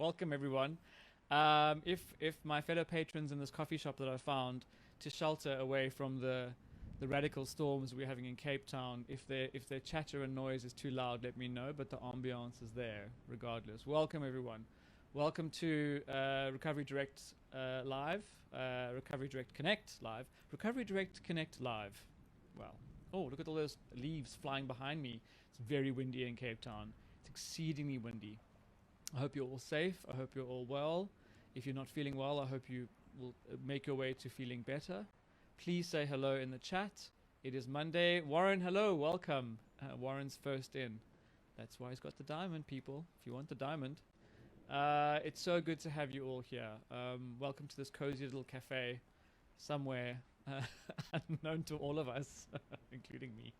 Welcome, everyone. If my fellow patrons in this coffee shop that I found to shelter away from the radical storms we're having in Cape Town, if their chatter and noise is too loud, let me know. But the ambiance is there, regardless. Welcome, everyone. Welcome to Recovery Direct Live, Recovery Direct Connect Live, Recovery Direct Connect Live. Well, oh, look at all those leaves flying behind me. It's very windy in Cape Town. It's exceedingly windy. I hope you're all safe. I hope you're all well. If you're not feeling well, I hope you will make your way to feeling better. Please say hello in the chat. It is Monday. Warren, hello, welcome. Warren's first in. That's why he's got the diamond, people, if you want the diamond. It's so good to have you all here. Welcome to this cozy little cafe somewhere unknown to all of us, including me.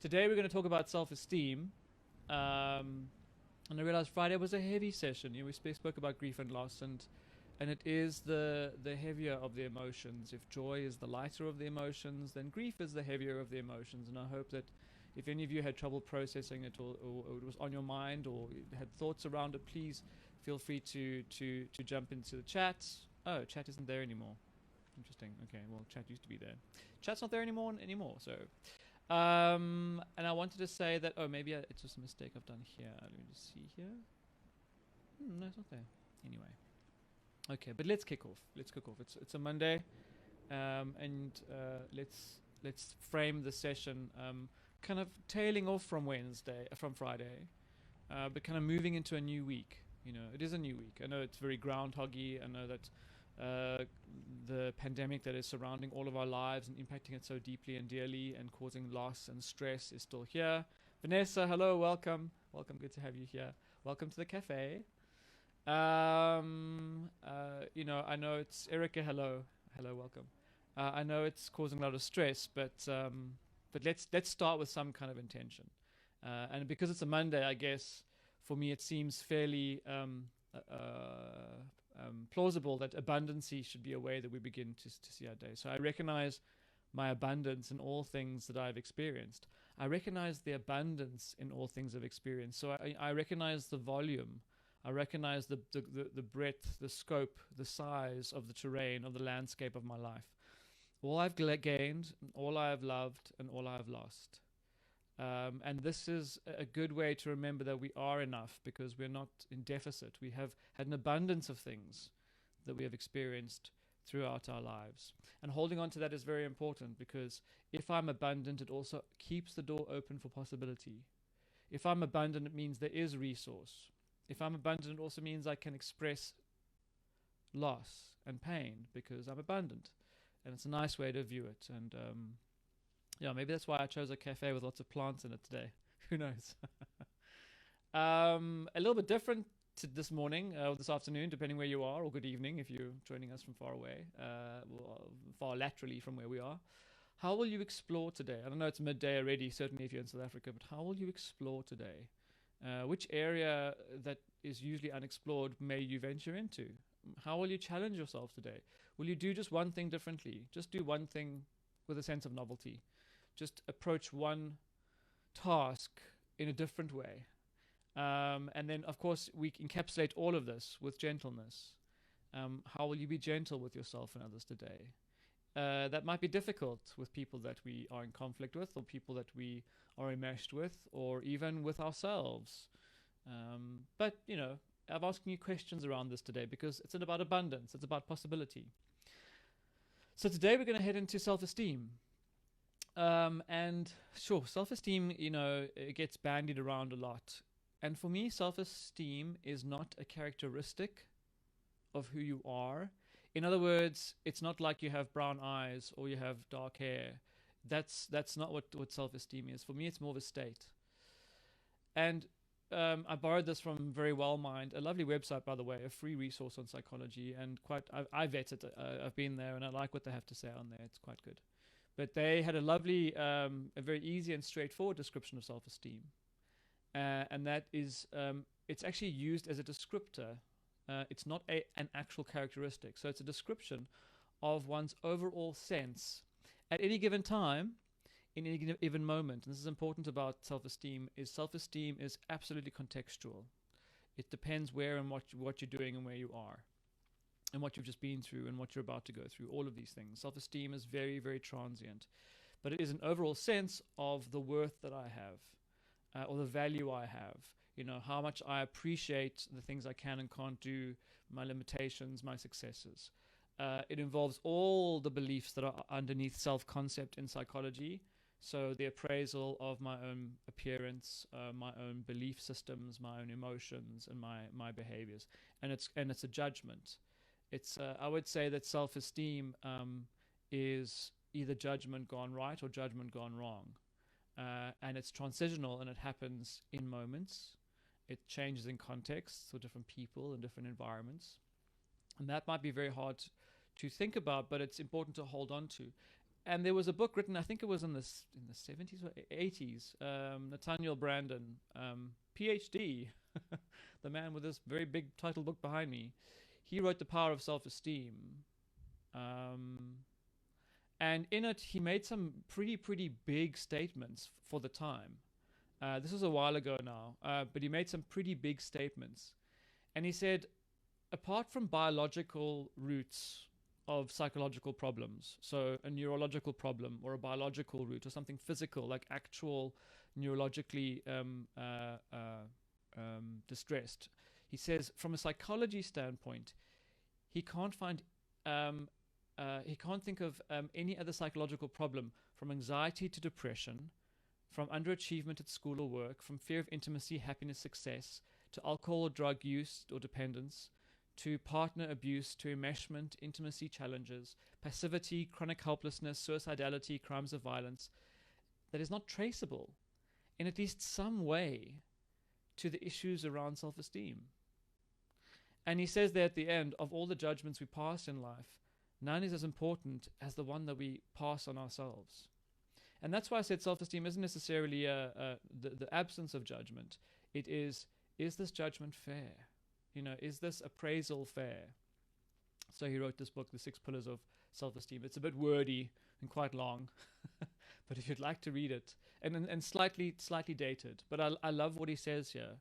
Today we're going to talk about self-esteem. And I realized Friday was a heavy session. We spoke about grief and loss, and it is the heavier of the emotions. If joy is the lighter of the emotions, then grief is the heavier of the emotions. And I hope that if any of you had trouble processing it, or it was on your mind, or you had thoughts around it, please feel free to jump into the chat. Oh, chat isn't there anymore. Interesting. Okay, well, chat used to be there. Chat's not there anymore. So. And I wanted to say that, maybe it's just a mistake I've done here. Let me just see here. No, it's not there. Anyway. Okay, but let's kick off. It's a Monday, and let's frame the session kind of tailing off from Friday, but kind of moving into a new week. It is a new week. I know it's very groundhoggy. I know that the pandemic that is surrounding all of our lives and impacting it so deeply and dearly and causing loss and stress is still here. Vanessa, hello, welcome. Good to have you here. Welcome to the cafe. I know it's Erica, hello, welcome. I know it's causing a lot of stress, but let's start with some kind of intention. And because it's a Monday, I guess for me it seems fairly plausible that abundancy should be a way that we begin to see our day. So I recognize my abundance in all things that I've experienced. I recognize the abundance in all things I've experienced. So I recognize the volume. I recognize the breadth, the scope, the size of the terrain, of the landscape of my life. All I've gained, all I have loved, and all I have lost. And this is a good way to remember that we are enough because we're not in deficit. We have had an abundance of things that we have experienced throughout our lives. And holding on to that is very important because if I'm abundant, it also keeps the door open for possibility. If I'm abundant, it means there is resource. If I'm abundant, it also means I can express loss and pain because I'm abundant. And it's a nice way to view it. And maybe that's why I chose a cafe with lots of plants in it today. Who knows? A little bit different to this morning or this afternoon, depending where you are, or good evening if you're joining us from far away, far laterally from where we are. How will you explore today? I don't know, it's midday already, certainly if you're in South Africa, but how will you explore today? Which area that is usually unexplored may you venture into? How will you challenge yourself today? Will you do just one thing differently? Just do one thing with a sense of novelty. Just approach one task in a different way. And then, of course, we encapsulate all of this with gentleness. How will you be gentle with yourself and others today? That might be difficult with people that we are in conflict with, or people that we are enmeshed with, or even with ourselves. But, I'm asking you questions around this today because it's about abundance. It's about possibility. So today we're going to head into self-esteem. And sure, self-esteem, it gets bandied around a lot. And for me, self-esteem is not a characteristic of who you are. In other words, it's not like you have brown eyes or you have dark hair. That's not what self-esteem is. For me, it's more of a state. And I borrowed this from Very Well Mind, a lovely website, by the way, a free resource on psychology, and I vet it. I've been there, and I like what they have to say on there. It's quite good. But they had a lovely, a very easy and straightforward description of self-esteem. And that is, it's actually used as a descriptor. It's not an actual characteristic. So it's a description of one's overall sense at any given time, in any given moment. And this is important about self-esteem is absolutely contextual. It depends where and what you're doing and where you are, and what you've just been through and what you're about to go through. All of these things. Self-esteem is very, very transient, but it is an overall sense of the worth that I have, or the value I have. How much I appreciate the things I can and can't do, my limitations, my successes. It involves all the beliefs that are underneath self-concept in psychology. So the appraisal of my own appearance, my own belief systems, my own emotions, and my behaviors. And it's a judgment. I would say that self-esteem is either judgment gone right or judgment gone wrong. And it's transitional, and it happens in moments. It changes in context for different people and different environments. And that might be very hard to think about, but it's important to hold on to. And there was a book written, I think it was in the 70s or 80s, Nathaniel Branden, PhD, the man with this very big title book behind me. He wrote The Power of Self-Esteem. And in it, he made some pretty big statements for the time. This was a while ago now, but he made some pretty big statements. And he said, apart from biological roots of psychological problems, so a neurological problem or a biological root or something physical, like actual neurologically distressed, he says, from a psychology standpoint, he can't find he can't think of any other psychological problem, from anxiety to depression, from underachievement at school or work, from fear of intimacy, happiness, success, to alcohol or drug use or dependence, to partner abuse, to enmeshment, intimacy challenges, passivity, chronic helplessness, suicidality, crimes of violence, that is not traceable in at least some way to the issues around self-esteem. And he says there at the end, of all the judgments we pass in life, none is as important as the one that we pass on ourselves. And that's why I said self-esteem isn't necessarily the absence of judgment. It is this judgment fair? Is this appraisal fair? So he wrote this book, The 6 Pillars of Self-Esteem. It's a bit wordy and quite long, but if you'd like to read it, and slightly dated, but I love what he says here.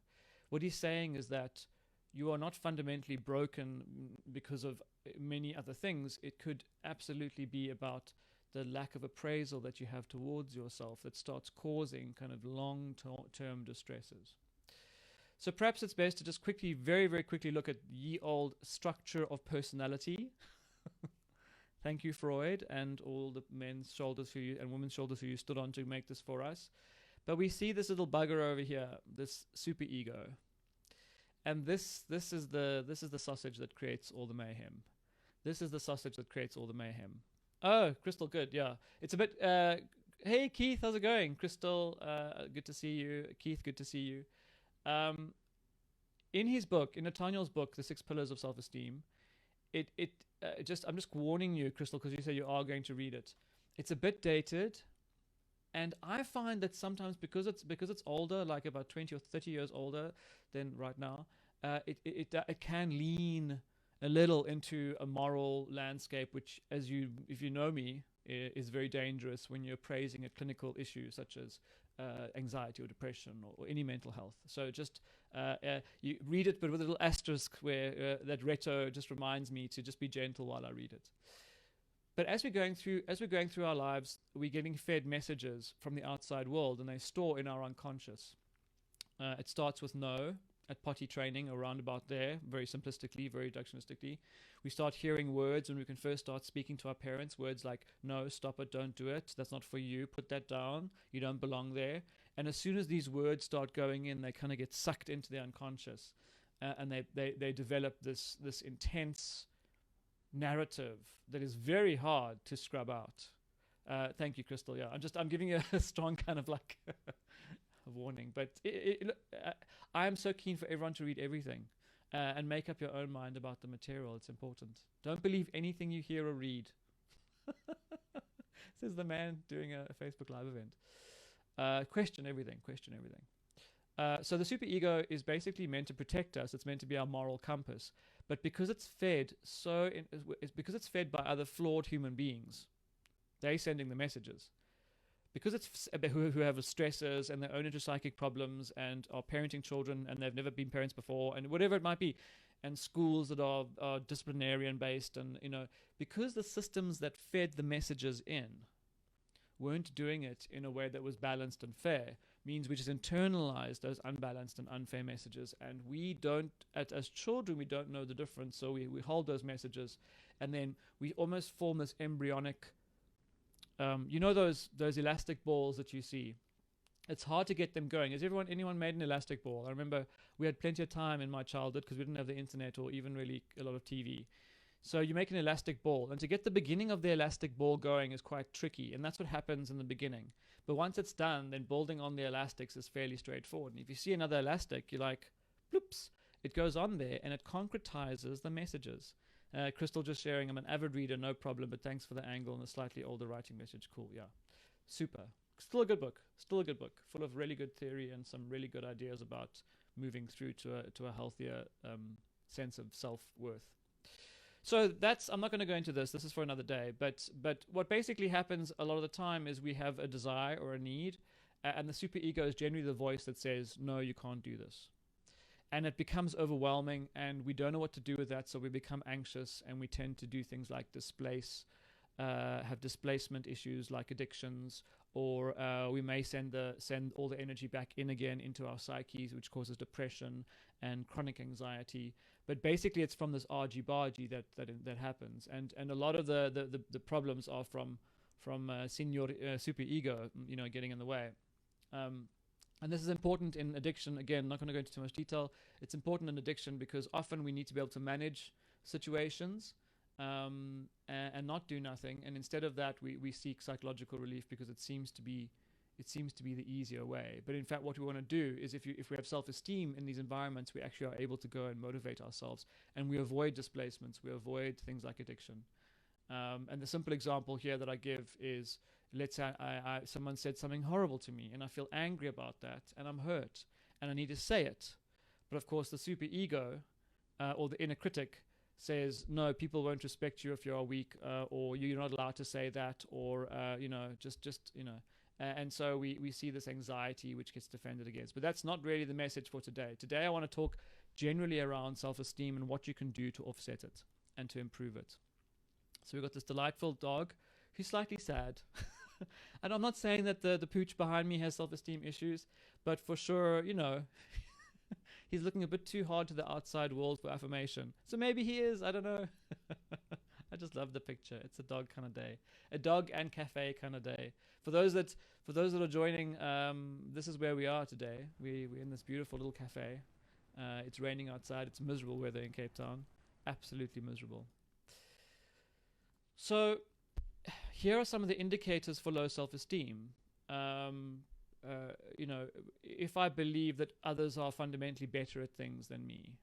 What he's saying is that you are not fundamentally broken because of many other things. It could absolutely be about the lack of appraisal that you have towards yourself that starts causing kind of long-term distresses. So perhaps it's best to just quickly, very, very quickly look at ye old structure of personality. Thank you, Freud, and all the men's shoulders who and women's shoulders who you stood on to make this for us. But we see this little bugger over here, this superego. And this is the sausage that creates all the mayhem. This is the sausage that creates all the mayhem. Oh, Crystal, good, yeah. It's a bit, hey, Keith, how's it going? Crystal, good to see you. Keith, good to see you. In his book, in Nathaniel's book, The 6 Pillars of Self-Esteem, I'm just warning you, Crystal, because you say you are going to read it. It's a bit dated, and I find that sometimes because it's older, like about 20 or 30 years older than right now, it can lean a little into a moral landscape, which, if you know me, is very dangerous when you're praising a clinical issue such as anxiety or depression or any mental health. So just you read it, but with a little asterisk where that retro just reminds me to just be gentle while I read it. But as we're going through our lives, we're getting fed messages from the outside world, and they store in our unconscious. It starts with no at potty training, around about there, very simplistically, very reductionistically. We start hearing words when we can first start speaking to our parents, words like, no, stop it, don't do it, that's not for you, put that down, you don't belong there. And as soon as these words start going in, they kind of get sucked into the unconscious, and they develop this intense narrative that is very hard to scrub out. Thank you, Crystal. Yeah, I'm giving you a strong kind of like warning, but I am so keen for everyone to read everything and make up your own mind about the material. It's important. Don't believe anything you hear or read. Says the man doing a Facebook Live event. Question everything. So the superego is basically meant to protect us. It's meant to be our moral compass. But because it's fed because it's fed by other flawed human beings, they're sending the messages. because it's who have stressors and their own intrapsychic problems and are parenting children and they've never been parents before and whatever it might be, and schools that are disciplinarian based, and because the systems that fed the messages in weren't doing it in a way that was balanced and fair, means we just internalize those unbalanced and unfair messages, and we don't, as children, we don't know the difference, so we hold those messages, and then we almost form this embryonic, those elastic balls that you see. It's hard to get them going. Has anyone made an elastic ball? I remember we had plenty of time in my childhood because we didn't have the internet or even really a lot of TV. So you make an elastic ball, and to get the beginning of the elastic ball going is quite tricky, and that's what happens in the beginning. But once it's done, then building on the elastics is fairly straightforward. And if you see another elastic, you're like, bloops, it goes on there, and it concretizes the messages. Crystal just sharing, I'm an avid reader, no problem, but thanks for the angle and a slightly older writing message. Cool, yeah. Super. Still a good book, full of really good theory and some really good ideas about moving through to a healthier sense of self-worth. So I'm not going to go into this is for another day, but what basically happens a lot of the time is we have a desire or a need, and the superego is generally the voice that says, no, you can't do this. And it becomes overwhelming, and we don't know what to do with that, so we become anxious, and we tend to do things like have displacement issues like addictions, or we may send all the energy back in again into our psyches, which causes depression and chronic anxiety. But basically, it's from this argy-bargy that happens, and a lot of the problems are from senior superego, getting in the way. And this is important in addiction. Again, not going to go into too much detail. It's important in addiction because often we need to be able to manage situations and not do nothing. And instead of that, we seek psychological relief because it seems to be the easier way. But in fact, what we want to do is if we have self-esteem in these environments, we actually are able to go and motivate ourselves, and we avoid displacements. We avoid things like addiction. And the simple example here that I give is, let's say someone said something horrible to me, and I feel angry about that, and I'm hurt, and I need to say it. But of course, the superego or the inner critic says, no, people won't respect you if you're weak, or you're not allowed to say that, or and so we see this anxiety which gets defended against. But that's not really the message for today. Today I want to talk generally around self-esteem and what you can do to offset it and to improve it. So we've got this delightful dog who's slightly sad. And I'm not saying that the pooch behind me has self-esteem issues, but for sure, he's looking a bit too hard to the outside world for affirmation. So maybe he is, I don't know. I just love the picture. It's a dog kind of day. A dog and cafe kind of day. For those that are joining, this is where we are today. We're in this beautiful little cafe. It's raining outside. It's miserable weather in Cape Town. Absolutely miserable. So here are some of the indicators for low self-esteem. If I believe that others are fundamentally better at things than me,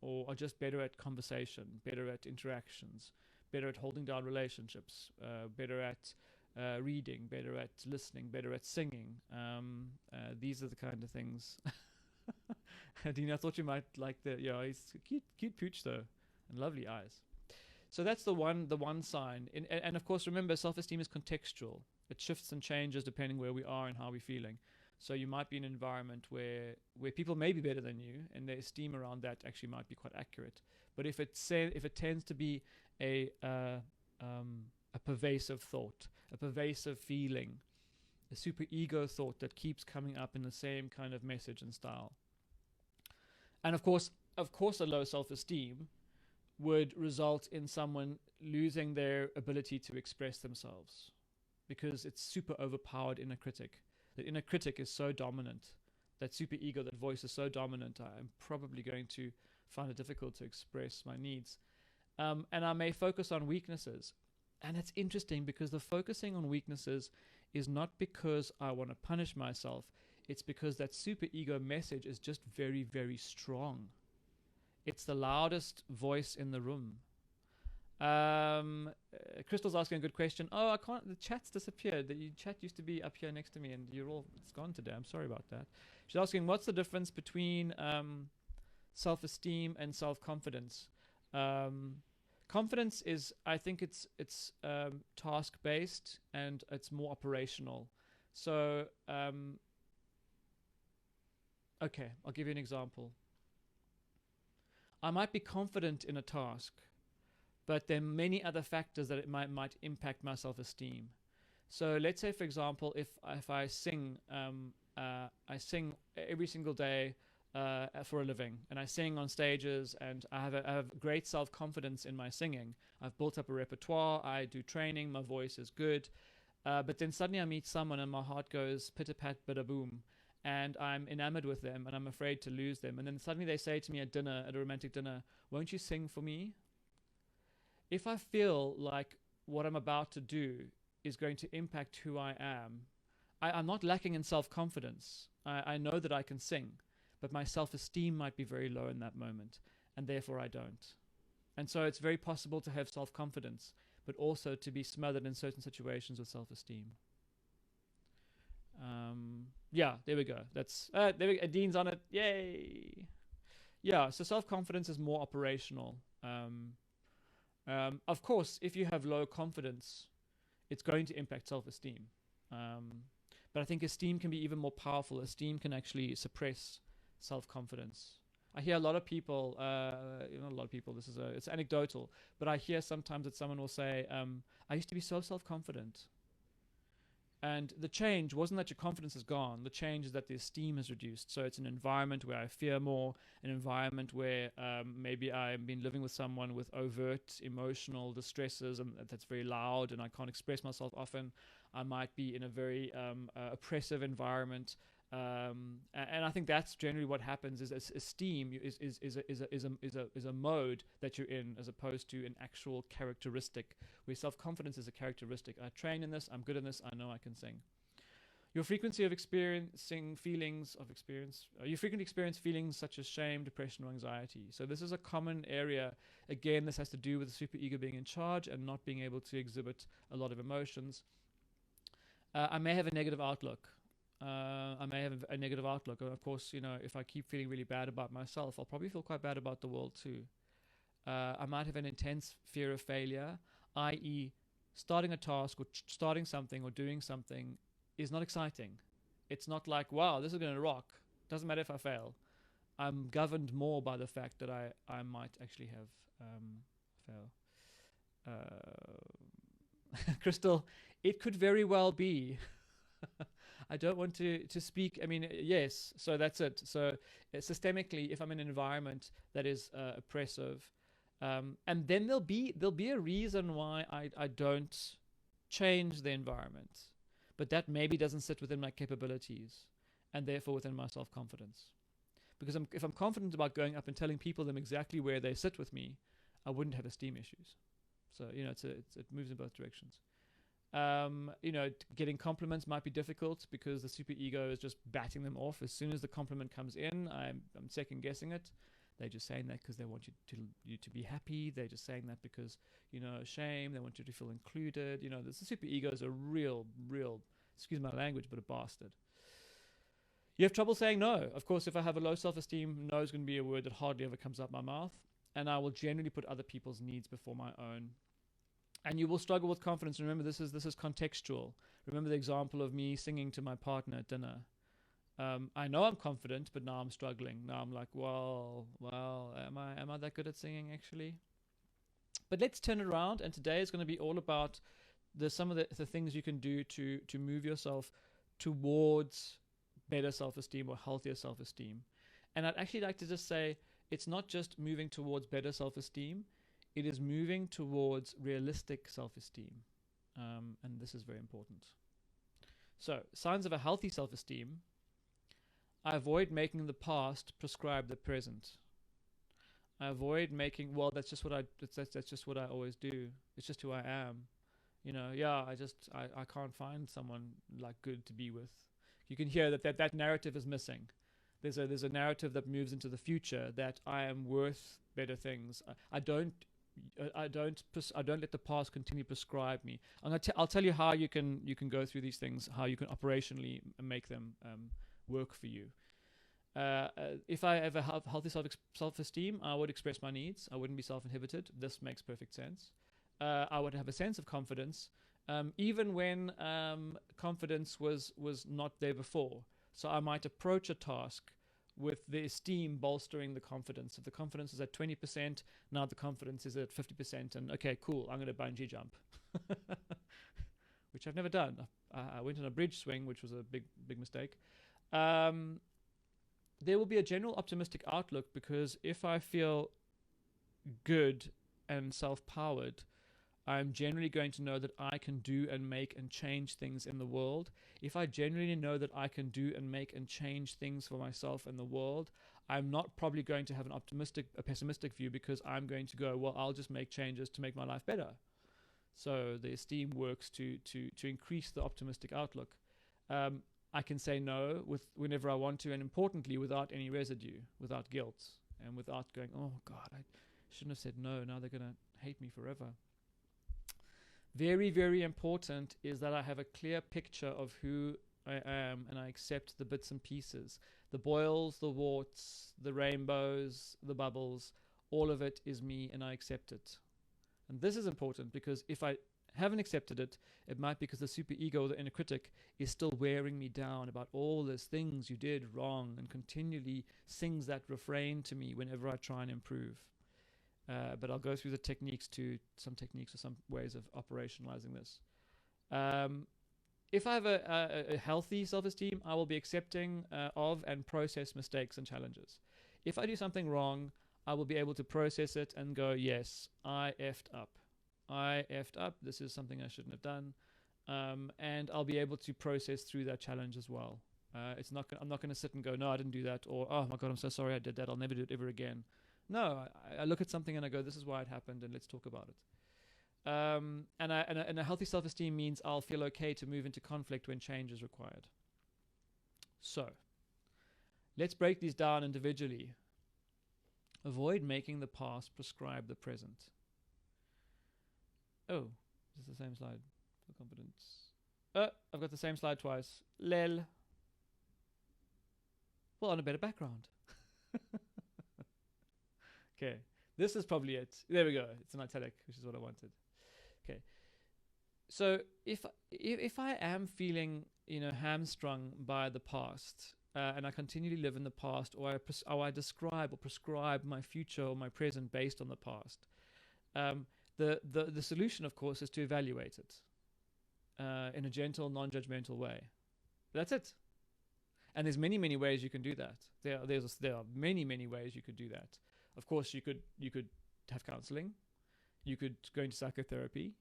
or are just better at conversation, better at interactions, better at holding down relationships, better at reading, better at listening, better at singing. These are the kind of things. Dina, I thought you might like he's a cute pooch though, and lovely eyes. So that's the one sign. And of course, remember, self-esteem is contextual. It shifts and changes depending where we are and how we're feeling. So you might be in an environment where people may be better than you, and their esteem around that actually might be quite accurate. But if it tends to be a pervasive thought, a pervasive feeling, a superego thought that keeps coming up in the same kind of message and style. And of course, a low self-esteem would result in someone losing their ability to express themselves because it's super overpowered inner critic. The inner critic is so dominant, that superego, that voice is so dominant, I'm probably going to find it difficult to express my needs. And I may focus on weaknesses. And it's interesting because the focusing on weaknesses is not because I want to punish myself. It's because that superego message is just very, very strong. It's the loudest voice in the room. Crystal's asking a good question. Oh, the chat's disappeared. The chat used to be up here next to me, and it's gone today. I'm sorry about that. She's asking, what's the difference between self-esteem and self-confidence? Confidence is, I think it's task-based, and it's more operational. So, okay, I'll give you an example. I might be confident in a task, but there are many other factors that it might impact my self-esteem. So let's say, for example, if I sing, I sing every single day for a living, and I sing on stages, and I have great self-confidence in my singing. I've built up a repertoire. I do training. My voice is good. But then suddenly I meet someone, and my heart goes pitter-pat, bada-boom, and I'm enamored with them, and I'm afraid to lose them. And then suddenly they say to me at dinner, at a romantic dinner, "Won't you sing for me?" If I feel like what I'm about to do is going to impact who I am, I'm not lacking in self-confidence. I know that I can sing, but my self-esteem might be very low in that moment, and therefore I don't. And so it's very possible to have self-confidence, but also to be smothered in certain situations with self-esteem. Yeah, there we go. That's there we go. Dean's on it. Yay! Yeah, so self-confidence is more operational. Of course, if you have low confidence, it's going to impact self-esteem. But I think esteem can be even more powerful. Esteem can actually suppress self-confidence. I hear a lot of people, not a lot of people, it's anecdotal, but I hear sometimes that someone will say, I used to be so self-confident. And the change wasn't that your confidence is gone. The change is that the esteem has reduced. So it's an environment where I fear more, an environment where maybe I've been living with someone with overt emotional distresses, and that's very loud and I can't express myself often. I might be in a very oppressive environment. And I think that's generally what happens is esteem is a mode that you're in, as opposed to an actual characteristic, where self-confidence is a characteristic. I train in this, I'm good in this, I know I can sing. Your frequency of experiencing feelings of experience, you frequently experience feelings such as shame, depression, or anxiety. So this is a common area. Again, this has to do with the superego being in charge and not being able to exhibit a lot of emotions. I may have a negative outlook. I may have a negative outlook. And of course, if I keep feeling really bad about myself, I'll probably feel quite bad about the world too. I might have an intense fear of failure, i.e. starting a task or starting something or doing something is not exciting. It's not like, wow, this is going to rock. Doesn't matter if I fail. I'm governed more by the fact that I might actually have fail. Crystal, it could very well be. I don't want to speak. I mean, yes. So that's it. So systemically, if I'm in an environment that is oppressive, and then there'll be a reason why I don't change the environment, but that maybe doesn't sit within my capabilities, and therefore within my self-confidence. Because if I'm confident about going up and telling people them exactly where they sit with me, I wouldn't have esteem issues. So it moves in both directions. Getting compliments might be difficult because the superego is just batting them off. As soon as the compliment comes in, I'm second guessing it. They're just saying that because they want you to be happy. They're just saying that because, shame. They want you to feel included. The superego is a real, excuse my language, but a bastard. You have trouble saying no. Of course, if I have a low self-esteem, no is going to be a word that hardly ever comes out my mouth. And I will generally put other people's needs before my own. And you will struggle with confidence. Remember, this is contextual. Remember the example of me singing to my partner at dinner. I know I'm confident, but now I'm struggling. Now I'm like, well, am I that good at singing actually? But let's turn it around. And today is going to be all about some of the things you can do to move yourself towards better self-esteem or healthier self-esteem. And I'd actually like to just say, it's not just moving towards better self-esteem. It is moving towards realistic self-esteem. And this is very important. So, signs of a healthy self-esteem. I avoid making the past prescribe the present. I avoid making, that's just what I always do. It's just who I am. I can't find someone like good to be with. You can hear that narrative is missing. There's a narrative that moves into the future that I am worth better things. I don't let the past continue to prescribe me. I'll tell you how you can go through these things, how you can operationally make them work for you. If I have a healthy self-esteem, I would express my needs. I wouldn't be self-inhibited. This makes perfect sense. I would have a sense of confidence, even when confidence was not there before. So I might approach a task with the esteem bolstering the confidence. If the confidence is at 20%, now the confidence is at 50%, and okay, cool, I'm going to bungee jump, which I've never done. I went on a bridge swing, which was a big mistake. There will be a general optimistic outlook, because if I feel good and self-powered, I'm generally going to know that I can do and make and change things in the world. If I genuinely know that I can do and make and change things for myself and the world, I'm not probably going to have a pessimistic view, because I'm going to go, well, I'll just make changes to make my life better. So the esteem works to increase the optimistic outlook. I can say no whenever I want to, and importantly, without any residue, without guilt, and without going, oh God, I shouldn't have said no. Now they're going to hate me forever. Very, very important is that I have a clear picture of who I am, and I accept the bits and pieces. The boils, the warts, the rainbows, the bubbles, all of it is me, and I accept it. And this is important, because if I haven't accepted it, it might be because the superego, or the inner critic, is still wearing me down about all those things you did wrong, and continually sings that refrain to me whenever I try and improve. But I'll go through the techniques or some ways of operationalizing this. If I have a healthy self-esteem, I will be accepting of and process mistakes and challenges. If I do something wrong, I will be able to process it and go, yes, I effed up. This is something I shouldn't have done. And I'll be able to process through that challenge as well. I'm not going to sit and go, no, I didn't do that, or oh my God, I'm so sorry I did that, I'll never do it ever again. No, I look at something and I go, this is why it happened, and let's talk about it. And a healthy self-esteem means I'll feel okay to move into conflict when change is required. So, let's break these down individually. Avoid making the past prescribe the present. Oh, this is the same slide for confidence. I've got the same slide twice. Lel. Well, on a better background. Okay, this is probably it. There we go. It's an italic, which is what I wanted. Okay, so if I am feeling, hamstrung by the past, and I continually live in the past, or I describe or prescribe my future or my present based on the past, the solution, of course, is to evaluate it in a gentle, non-judgmental way. That's it. And there's many, many ways you can do that. There are many, many ways you could do that. Of course, you could have counseling. You could go into psychotherapy.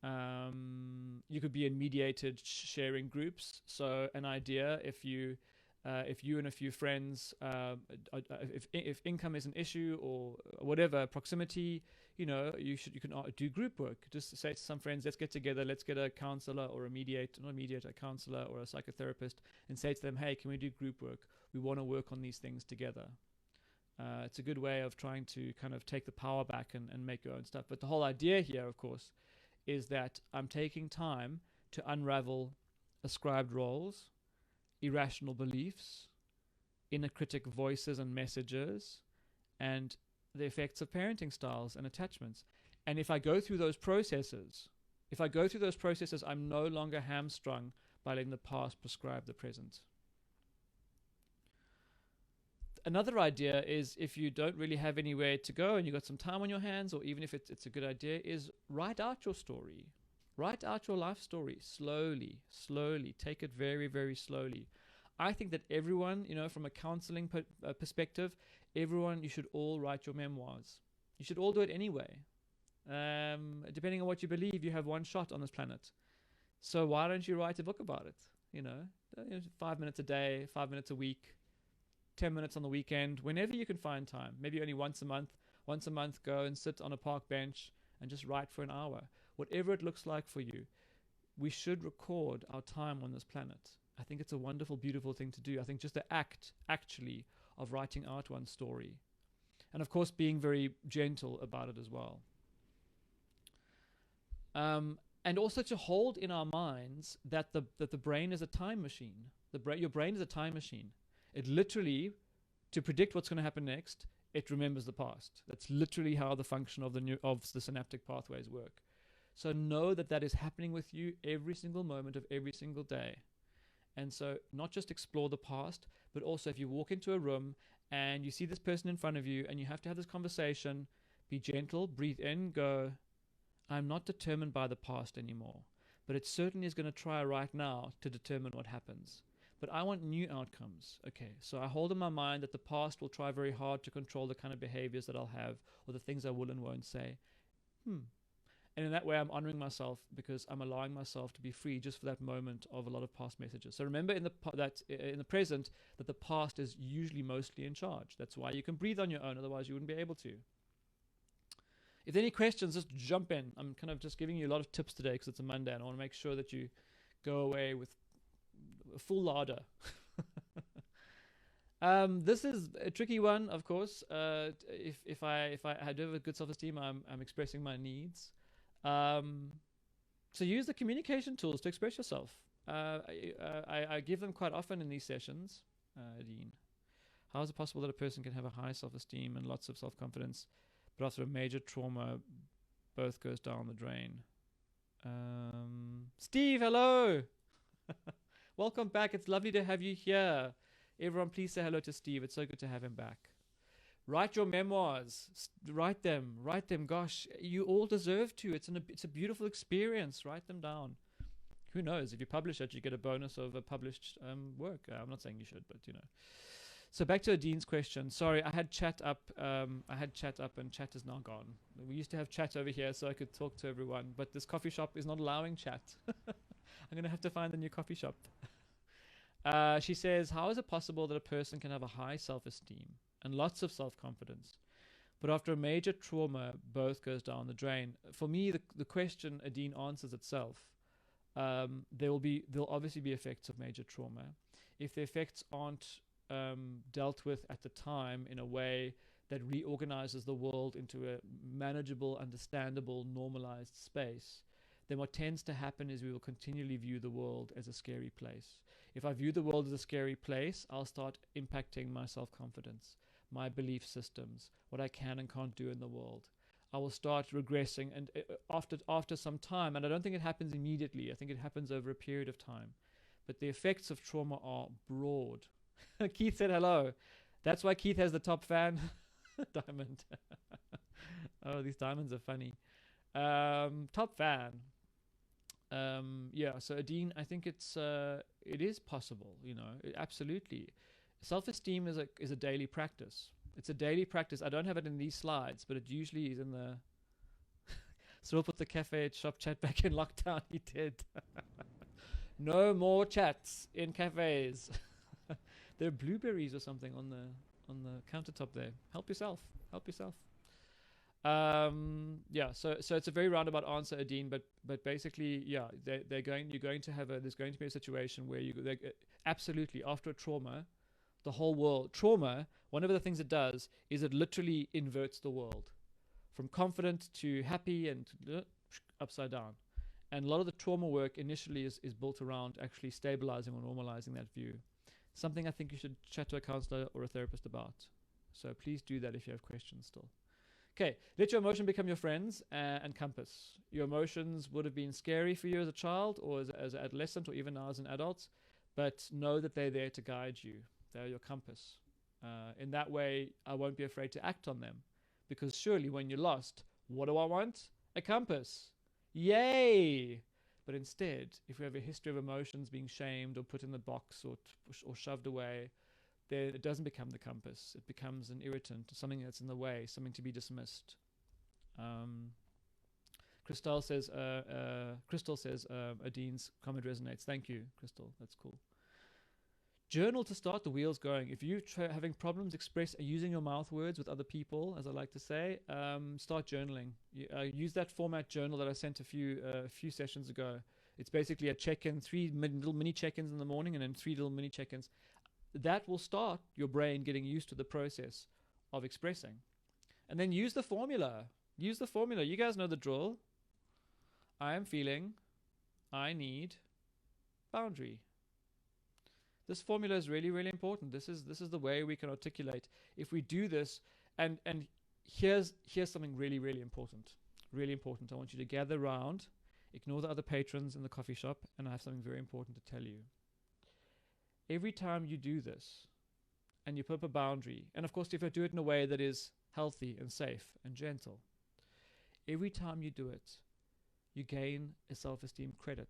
You could be in mediated sharing groups. So an idea, if you and a few friends, if income is an issue or whatever, proximity, you can do group work. Just say to some friends, let's get together, let's get a counselor or a counselor or a psychotherapist, and say to them, hey, can we do group work? We want to work on these things together. It's a good way of trying to kind of take the power back and make your own stuff. But the whole idea here, of course, is that I'm taking time to unravel ascribed roles, irrational beliefs, inner critic voices and messages, and the effects of parenting styles and attachments. And if I go through those processes, I'm no longer hamstrung by letting the past prescribe the present. Another idea is, if you don't really have anywhere to go and you've got some time on your hands, or even if it's a good idea, is write out your story. Write out your life story slowly. Take it very, very slowly. I think that everyone, from a counseling perspective, you should all write your memoirs. You should all do it anyway. Depending on what you believe, you have one shot on this planet. So why don't you write a book about it? 5 minutes a day, 5 minutes a week, 10 minutes on the weekend, whenever you can find time. Maybe only once a month. Once a month, go and sit on a park bench and just write for an hour. Whatever it looks like for you. We should record our time on this planet. I think it's a wonderful, beautiful thing to do. I think just the act, actually, of writing out one's story. And of course, being very gentle about it as well. And also to hold in our minds that the brain is a time machine. Your brain is a time machine. It literally, to predict what's going to happen next, it remembers the past. That's literally how the function of the synaptic pathways work. So know that that is happening with you every single moment of every single day. And so not just explore the past, but also if you walk into a room and you see this person in front of you and you have to have this conversation, be gentle, breathe in, go, I'm not determined by the past anymore, but it certainly is going to try right now to determine what happens. But I want new outcomes. Okay, so I hold in my mind that the past will try very hard to control the kind of behaviors that I'll have or the things I will and won't say. And in that way, I'm honoring myself because I'm allowing myself to be free just for that moment of a lot of past messages. So remember in the present that the past is usually mostly in charge. That's why you can breathe on your own, otherwise you wouldn't be able to. If there are any questions, just jump in. I'm kind of just giving you a lot of tips today because it's a Monday and I want to make sure that you go away with a full larder. This is a tricky one, of course. If I do have a good self-esteem, I'm expressing my needs. So use the communication tools to express yourself. I give them quite often in these sessions. Dean, how is it possible that a person can have a high self-esteem and lots of self-confidence, but after a major trauma, both goes down the drain? Steve, hello. Welcome back. It's lovely to have you here. Everyone, please say hello to Steve. It's so good to have him back. Write your memoirs. Write them. Gosh, you all deserve to. It's a beautiful experience. Write them down. Who knows? If you publish it, you get a bonus of a published work. I'm not saying you should, but you know. So back to Dean's question. Sorry, I had chat up. And chat is now gone. We used to have chat over here, so I could talk to everyone. But this coffee shop is not allowing chat. I'm gonna have to find a new coffee shop. She says, how is it possible that a person can have a high self-esteem and lots of self-confidence, but after a major trauma, both goes down the drain? For me, the question, Adine, answers itself. There'll obviously be effects of major trauma. If the effects aren't dealt with at the time in a way that reorganizes the world into a manageable, understandable, normalized space, then what tends to happen is we will continually view the world as a scary place. If I view the world as a scary place, I'll start impacting my self-confidence, my belief systems, what I can and can't do in the world. I will start regressing, and after some time, and I don't think it happens immediately, I think it happens over a period of time, but the effects of trauma are broad. Keith said hello. That's why Keith has the top fan. Diamond. Oh, these diamonds are funny. Top fan. Yeah, so Adine, I think it is possible, you know, absolutely. Self-esteem is a daily practice. It's a daily practice. I don't have it in these slides, but it usually is in the... So we'll put the cafe shop chat back in lockdown. He did. No more chats in cafes. There are blueberries or something on the countertop there. Help yourself. Yeah, so it's a very roundabout answer, Adine, but basically, yeah, you're going to have there's going to be a situation where absolutely, after a trauma, the whole world, one of the things it does is it literally inverts the world from confident to happy and upside down. And a lot of the trauma work initially is built around actually stabilizing or normalizing that view. Something I think you should chat to a counselor or a therapist about. So please do that if you have questions still. Okay, let your emotion become your friends and compass. Your emotions would have been scary for you as a child or as an adolescent or even now as an adult, but know that they're there to guide you. They're your compass. In that way, I won't be afraid to act on them, because surely when you're lost, what do I want? A compass. Yay! But instead, if we have a history of emotions being shamed or put in the box or shoved away, then it doesn't become the compass. It becomes an irritant, something that's in the way, something to be dismissed. Crystal says, Adine's comment resonates. Thank you, Crystal. That's cool. Journal to start the wheels going. If you're having problems using your mouth words with other people, as I like to say, start journaling. Use that format journal that I sent a few sessions ago. It's basically a check-in, 3 little mini check-ins in the morning and then 3 little mini check-ins. That will start your brain getting used to the process of expressing. And then use the formula. You guys know the drill. I am feeling. I need. Boundary. This formula is really, really important. This is the way we can articulate. If we do this, and here's something really, really important. really important. I want you to gather around, ignore the other patrons in the coffee shop, and I have something very important to tell you. Every time you do this, and you put up a boundary, and of course if you do it in a way that is healthy and safe and gentle, every time you do it, you gain a self-esteem credit.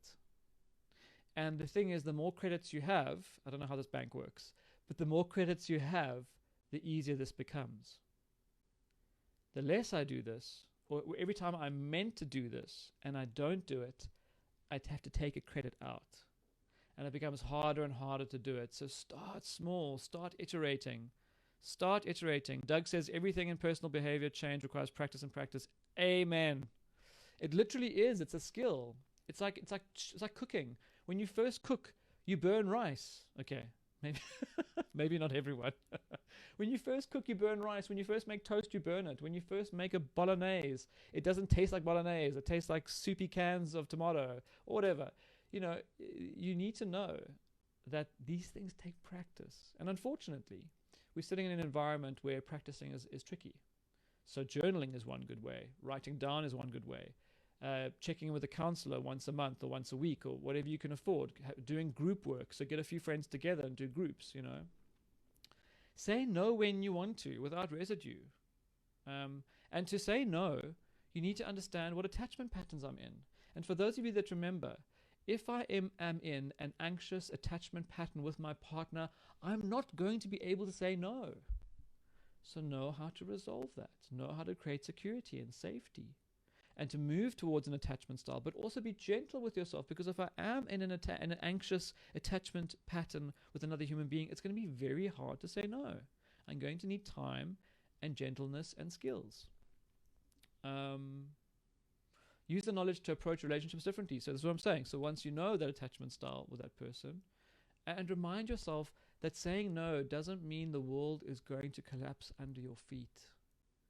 And the thing is, the more credits you have, I don't know how this bank works, but the more credits you have, the easier this becomes. The less I do this, or every time I'm meant to do this and I don't do it, I'd have to take a credit out. And it becomes harder and harder to do it. So start small, start iterating. Start iterating. Doug says everything in personal behavior change requires practice and practice. Amen. It literally is. It's a skill. It's like cooking. When you first cook, you burn rice. Okay, maybe maybe not everyone. When you first cook, you burn rice. When you first make toast, you burn it. When you first make a bolognese, it doesn't taste like bolognese. It tastes like soupy cans of tomato or whatever. You know, you need to know that these things take practice. And unfortunately, we're sitting in an environment where practicing is tricky. So journaling is one good way. Writing down is one good way. Checking in with a counselor once a month or once a week or whatever you can afford. Doing group work. So get a few friends together and do groups, you know. Say no when you want to without residue. And to say no, you need to understand what attachment patterns I'm in. And for those of you that remember, if I am in an anxious attachment pattern with my partner, I'm not going to be able to say no. So know how to resolve that. Know how to create security and safety. And to move towards an attachment style, but also be gentle with yourself, because if I am in an anxious attachment pattern with another human being, it's going to be very hard to say no. I'm going to need time and gentleness and skills. Use the knowledge to approach relationships differently. So this is what I'm saying. So once you know that attachment style with that person, and remind yourself that saying no doesn't mean the world is going to collapse under your feet.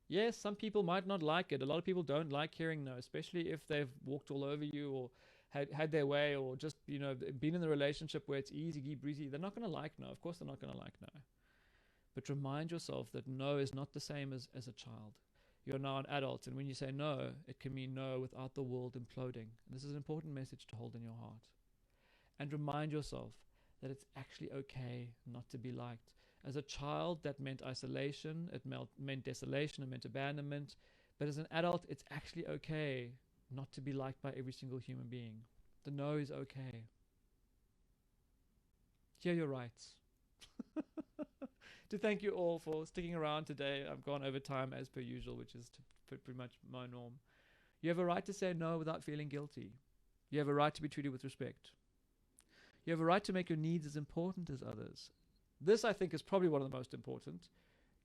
Yes, some people might not like it. A lot of people don't like hearing no, especially if they've walked all over you or had their way, or just, you know, been in the relationship where it's easy breezy. They're not going to like no. Of course they're not going to like no. But remind yourself that no is not the same as a child. You're now an adult, and when you say no, it can mean no without the world imploding. And this is an important message to hold in your heart. And remind yourself that it's actually okay not to be liked. As a child, that meant isolation, it meant desolation, it meant abandonment. But as an adult, it's actually okay not to be liked by every single human being. The no is okay. Hear your rights. To thank you all for sticking around today. I've gone over time as per usual, which is pretty much my norm. You have a right to say no without feeling guilty. You have a right to be treated with respect. You have a right to make your needs as important as others. This, I think, is probably one of the most important.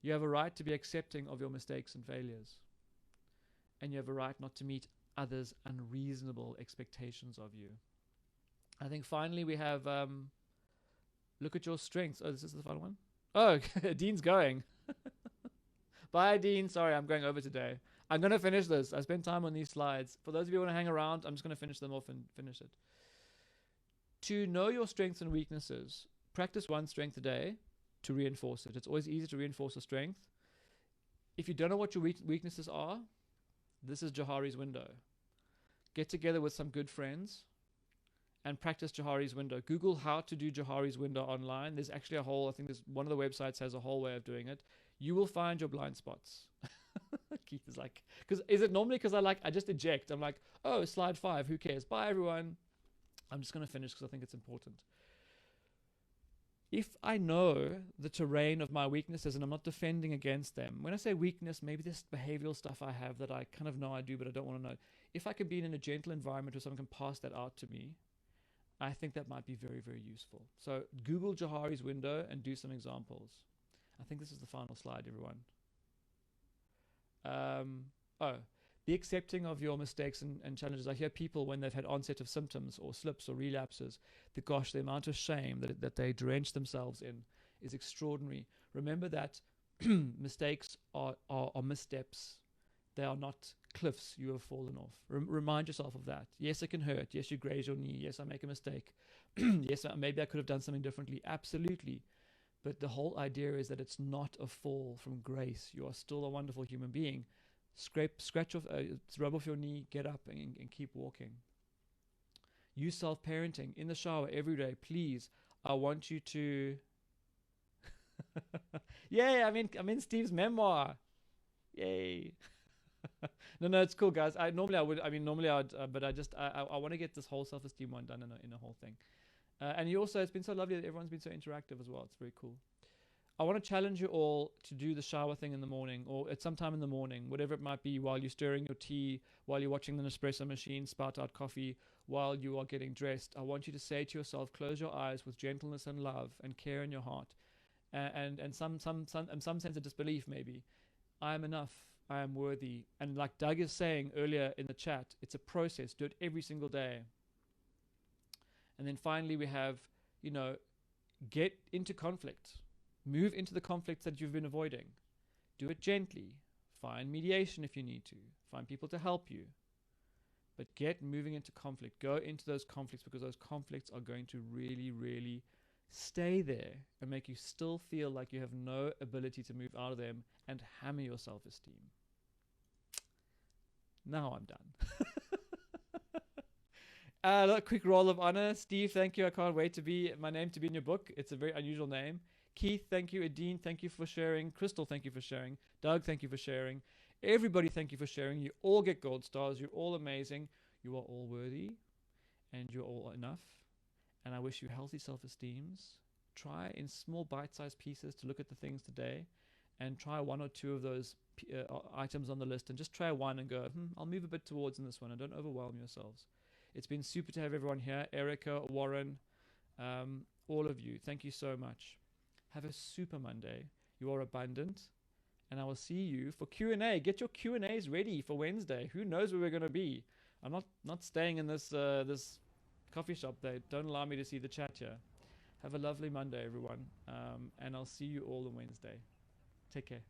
You have a right to be accepting of your mistakes and failures. And you have a right not to meet others' unreasonable expectations of you. I think finally we have, look at your strengths. Oh, this is the final one? Oh, Dean's going. Bye, Dean. Sorry, I'm going over today. I'm going to finish this. I spent time on these slides. For those of you who want to hang around, I'm just going to finish them off and finish it. To know your strengths and weaknesses, practice one strength a day to reinforce it. It's always easy to reinforce a strength. If you don't know what your weaknesses are, this is Johari's window. Get together with some good friends and practice Johari's window. Google how to do Johari's window online. There's actually a whole, I think there's one of the websites has a whole way of doing it. You will find your blind spots. Keith is like, is it normally because I just eject. I'm like, oh, slide 5, who cares? Bye, everyone. I'm just going to finish because I think it's important. If I know the terrain of my weaknesses and I'm not defending against them, when I say weakness, maybe this behavioral stuff I have that I kind of know I do, but I don't want to know. If I can be in a gentle environment where someone can pass that out to me, I think that might be very, very useful. So Google Johari's window and do some examples. I think this is the final slide, everyone. Be accepting of your mistakes and challenges. I hear people when they've had onset of symptoms or slips or relapses, the amount of shame that they drench themselves in is extraordinary. Remember that mistakes are missteps. They are not cliffs you have fallen off. Remind yourself of that. Yes, it can hurt. Yes, you graze your knee. Yes, I make a mistake. Yes, maybe I could have done something differently. Absolutely. But the whole idea is that it's not a fall from grace. You are still a wonderful human being. scratch off, rub off your knee, get up and keep walking. Use self-parenting in the shower every day. Please, I want you to... Yay, I'm in Steve's memoir. Yay. No, it's cool, guys. Normally I would, but I want to get this whole self-esteem one done in a whole thing. And you also, it's been so lovely that everyone's been so interactive as well. It's very cool. I want to challenge you all to do the shower thing in the morning, or at some time in the morning, whatever it might be, while you're stirring your tea, while you're watching the Nespresso machine spout out coffee, while you are getting dressed. I want you to say to yourself, close your eyes with gentleness and love and care in your heart, and some sense of disbelief maybe. I am enough. I am worthy. And like Doug is saying earlier in the chat, it's a process. Do it every single day. And then finally we have, get into conflict. Move into the conflicts that you've been avoiding. Do it gently. Find mediation if you need to. Find people to help you. But get moving into conflict. Go into those conflicts, because those conflicts are going to really, really stay there and make you still feel like you have no ability to move out of them and hammer your self-esteem. Now I'm done. A quick roll of honor. Steve, thank you. I can't wait to be my name to be in your book. It's a very unusual name. Keith, thank you. Adine, thank you for sharing. Crystal, thank you for sharing. Doug, thank you for sharing. Everybody, thank you for sharing. You all get gold stars. You're all amazing. You are all worthy, and you're all enough. And I wish you healthy self-esteems. Try in small bite-sized pieces to look at the things today, and try one or two of those items on the list, and just try one and go, I'll move a bit towards in this one, and don't overwhelm yourselves. It's been super to have everyone here. Erica, Warren, all of you. Thank you so much. Have a super Monday. You are abundant. And I will see you for Q&A. Get your Q&As ready for Wednesday. Who knows where we're going to be? I'm not staying in this coffee shop. They don't allow me to see the chat here. Have a lovely Monday, everyone. And I'll see you all on Wednesday. Take care.